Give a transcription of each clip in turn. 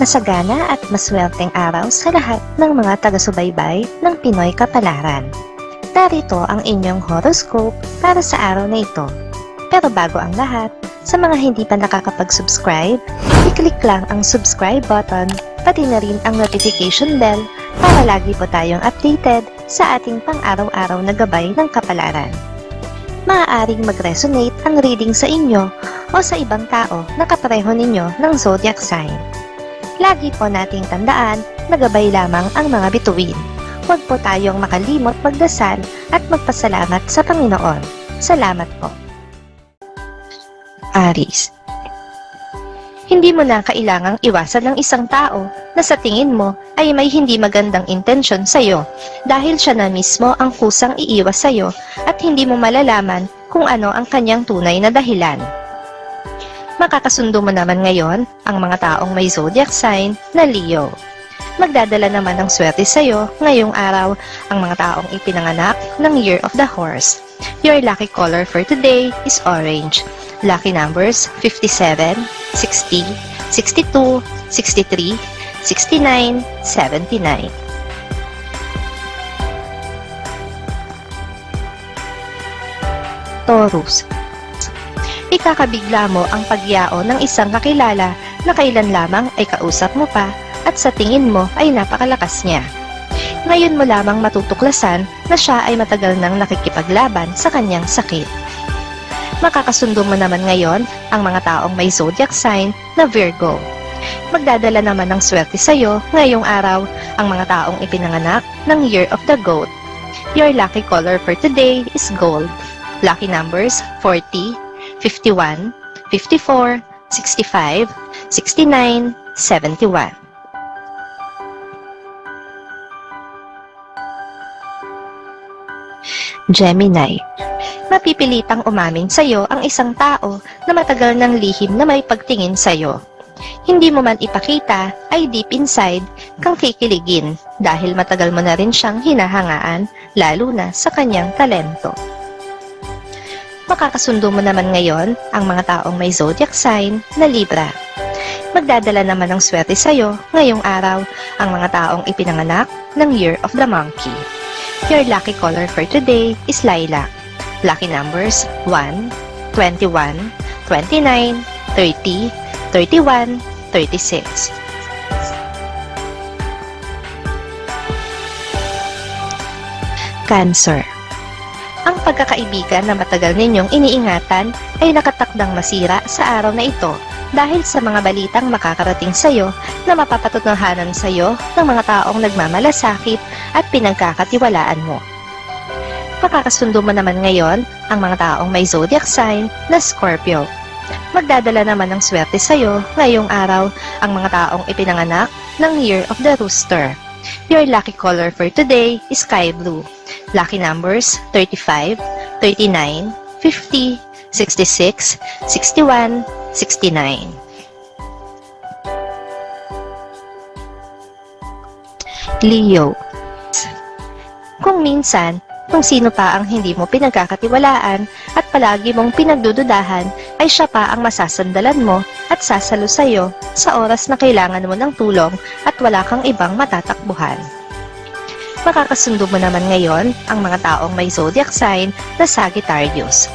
Masagana at maswerteng araw sa lahat ng mga taga-subaybay ng Pinoy Kapalaran. Narito ang inyong horoscope para sa araw na ito. Pero bago ang lahat, sa mga hindi pa nakakapag-subscribe, i-click lang ang subscribe button, pati na rin ang notification bell para lagi po tayong updated sa ating pang-araw-araw na gabay ng kapalaran. Maaaring mag-resonate ang reading sa inyo o sa ibang tao na kapareho ninyo ng zodiac sign. Lagi po nating tandaan na gabay lamang ang mga bituin. Huwag po tayong makalimot magdasal at magpasalamat sa Panginoon. Salamat po. Aries. Hindi mo na kailangang iwasan ng isang tao na sa tingin mo ay may hindi magandang intensyon sa iyo dahil siya na mismo ang kusang iiwas sa iyo at hindi mo malalaman kung ano ang kanyang tunay na dahilan. Makakasundo mo naman ngayon ang mga taong may zodiac sign na Leo. Magdadala naman ng swerte sa iyo ngayong araw ang mga taong ipinanganak ng Year of the Horse. Your lucky color for today is orange. Lucky numbers 57, 60, 62, 63, 69, 79. Taurus. Ikakabigla mo ang pagyao ng isang kakilala na kailan lamang ay kausap mo pa at sa tingin mo ay napakalakas niya. Ngayon mo lamang matutuklasan na siya ay matagal nang nakikipaglaban sa kanyang sakit. Makakasundo mo naman ngayon ang mga taong may zodiac sign na Virgo. Magdadala naman ng swerte sa iyo ngayong araw ang mga taong ipinanganak ng Year of the Goat. Your lucky color for today is gold. Lucky numbers 40, 51, 54, 65, 69, 71. Gemini. Mapipilitang umamin sa iyo ang isang tao na matagal ng lihim na may pagtingin sa iyo. Hindi mo man ipakita ay deep inside kang kikiligin dahil matagal mo na rin siyang hinahangaan lalo na sa kanyang talento. Makakasundo mo naman ngayon ang mga taong may zodiac sign na Libra. Magdadala naman ng swerte sa iyo ngayong araw ang mga taong ipinanganak ng Year of the Monkey. Your lucky color for today is lilac. Lucky numbers 1, 21, 29, 30, 31, 36. Cancer. Ang pagkakaibigan na matagal ninyong iniingatan ay nakatakdang masira sa araw na ito dahil sa mga balitang makakarating sa iyo na mapapatutuhanan sa iyo ng mga taong nagmamalasakit at pinagkakatiwalaan mo. Makakasundo mo naman ngayon ang mga taong may zodiac sign na Scorpio. Magdadala naman ng swerte sa iyo ngayong araw ang mga taong ipinanganak ng Year of the Rooster. Your lucky color for today is sky blue. Lucky numbers 35, 39, 50, 66, 61, 69. Leo. Kung minsan, kung sino pa ang hindi mo pinagkakatiwalaan at palagi mong pinagdududahan, ay siya pa ang masasandalan mo at sasalo sa iyo sa oras na kailangan mo ng tulong at wala kang ibang matatakbuhan. Makakasundo mo naman ngayon ang mga taong may zodiac sign na Sagittarius.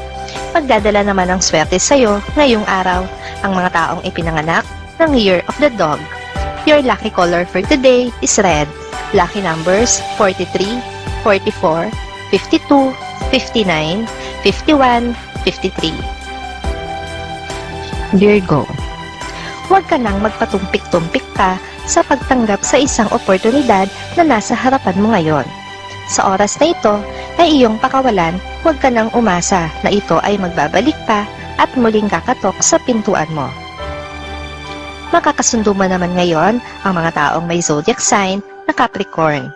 Magdadala naman ng swerte sa iyo ngayong araw ang mga taong ipinanganak ng Year of the Dog. Your lucky color for today is red. Lucky numbers 43, 44, 52, 59, 51, 53. Virgo. Huwag ka nang magpatumpik-tumpik pa sa pagtanggap sa isang oportunidad na nasa harapan mo ngayon. Sa oras na ito ay iyong pakawalan, huwag ka nang umasa na ito ay magbabalik pa at muling kakatok sa pintuan mo. Makakasundo mo naman ngayon ang mga taong may zodiac sign na Capricorn.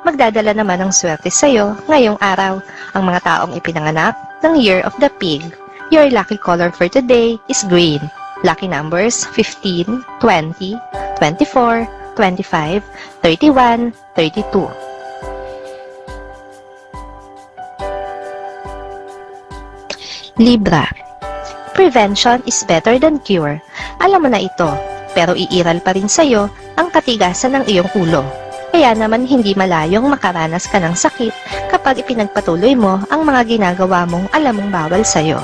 Magdadala naman ng swerte sa iyo ngayong araw ang mga taong ipinanganak ng Year of the Pig. Your lucky color for today is green. Lucky numbers 15, 20, 24, 25, 31, 32. Libra. Prevention is better than cure. Alam mo na ito. pero iiral pa rin sa'yo ang katigasan ng iyong ulo. Kaya naman hindi malayong makaranas ka ng sakit kapag ipinagpatuloy mo ang mga ginagawa mong alam mong bawal sa'yo.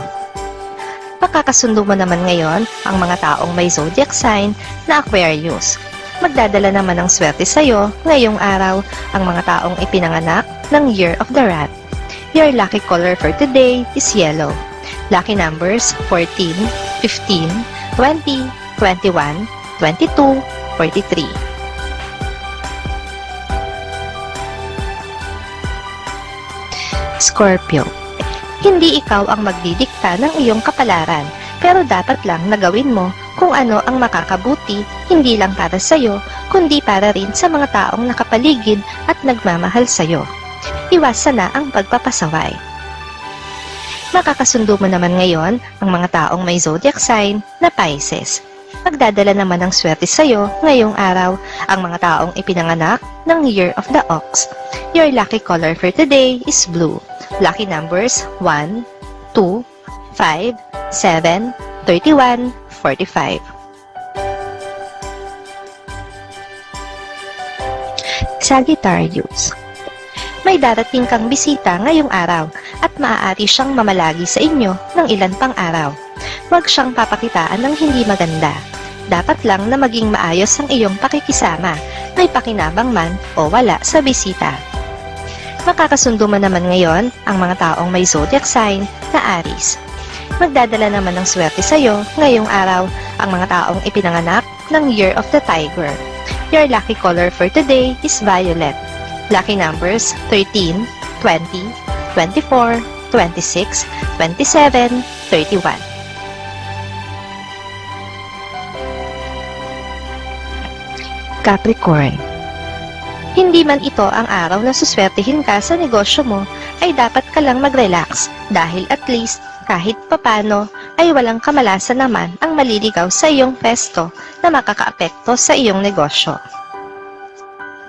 Makakasundo mo naman ngayon ang mga taong may zodiac sign na Aquarius. Magdadala naman ng swerte sa'yo ngayong araw ang mga taong ipinanganak ng Year of the Rat. Your lucky color for today is yellow. Lucky numbers 14, 15, 20, 21, 22, 43. Scorpio. Hindi ikaw ang magdidikta ng iyong kapalaran, pero dapat lang na gawin mo kung ano ang makakabuti, hindi lang para sa'yo, kundi para rin sa mga taong nakapaligid at nagmamahal sa'yo. Iwasan na ang pagpapasaway. Makakasundo mo naman ngayon ang mga taong may zodiac sign na Pisces. Magdadala naman ng swerte sa'yo ngayong araw ang mga taong ipinanganak ng Year of the Ox. Your lucky color for today is blue. Lucky numbers 1, 2, 5, 7, 31, 45. Sagittarius. May darating kang bisita ngayong araw at maaari siyang mamalagi sa inyo ng ilan pang araw. Huwag siyang papakitaan ng hindi maganda. Dapat lang na maging maayos ang iyong pakikisama, may pakinabang man o wala sa bisita. Makakasundo mo naman ngayon ang mga taong may zodiac sign na Aries. Magdadala naman ng swerte sa iyo ngayong araw ang mga taong ipinanganak ng Year of the Tiger. Your lucky color for today is violet. Lucky numbers 13, 20, 24, 26, 27, 31. Capricorn. Hindi man ito ang araw na suswertihin ka sa negosyo mo, ay dapat ka lang mag-relax dahil at least kahit papano ay walang kamalasan naman ang maliligaw sa iyong pesto na makakaapekto sa iyong negosyo.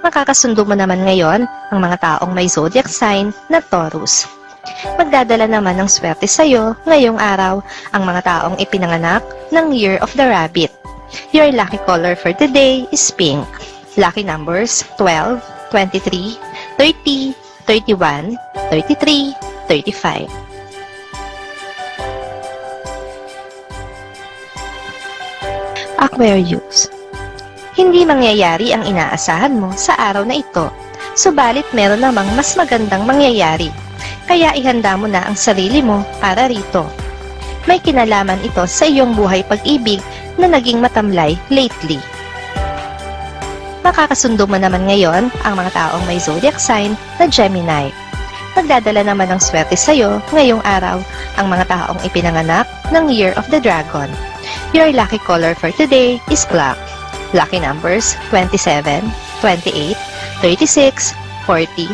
Makakasundo mo naman ngayon ang mga taong may zodiac sign na Taurus. Magdadala naman ng swerte sa iyo ngayong araw ang mga taong ipinanganak ng Year of the Rabbit. Your lucky color for today is pink. Lucky numbers 12, 23, 30, 31, 33, 35. Aquarius. Hindi mangyayari ang inaasahan mo sa araw na ito, subalit meron namang mas magandang mangyayari, kaya ihanda mo na ang sarili mo para rito. May kinalaman ito sa iyong buhay pag-ibig na naging matamlay lately. Makakasundo mo naman ngayon ang mga taong may zodiac sign na Gemini. Magdadala naman ng swerte sa iyo ngayong araw ang mga taong ipinanganak ng Year of the Dragon. Your lucky color for today is black. Lucky numbers 27, 28, 36, 40,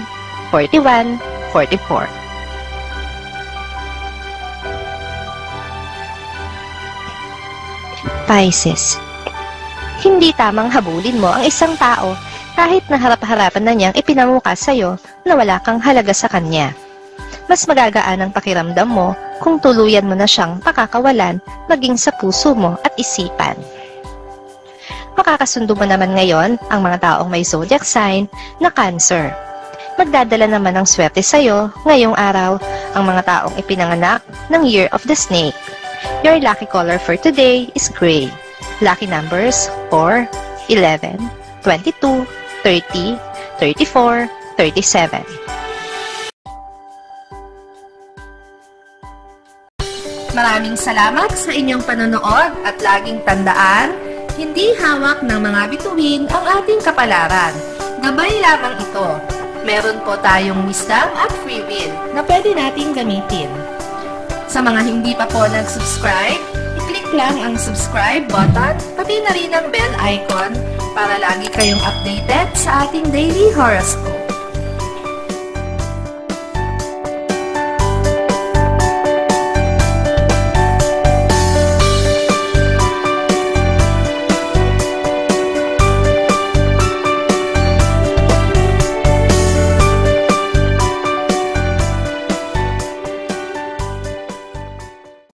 41, 44. Pisces. Hindi tamang habulin mo ang isang tao kahit na harap-harapan na niyang ipinamuka sa'yo na wala kang halaga sa kanya. Mas magagaan ang pakiramdam mo kung tuluyan mo na siyang pakakawalan maging sa puso mo at isipan. Makakasundo mo naman ngayon ang mga taong may zodiac sign na Cancer. Magdadala naman ng swerte sa'yo ngayong araw ang mga taong ipinanganak ng Year of the Snake. Your lucky color for today is gray. Lucky numbers 4, 11, 22, 30, 34, 37. Maraming salamat sa inyong panonood at laging tandaan, hindi hawak ng mga bituin ang ating kapalaran. Gabay lamang ito. Meron po tayong wisdom at free will na pwede nating gamitin. Sa mga hindi pa po nag-subscribe, i-click lang ang subscribe button, pati na rin ang bell icon para lagi kayong updated sa ating daily horoscope.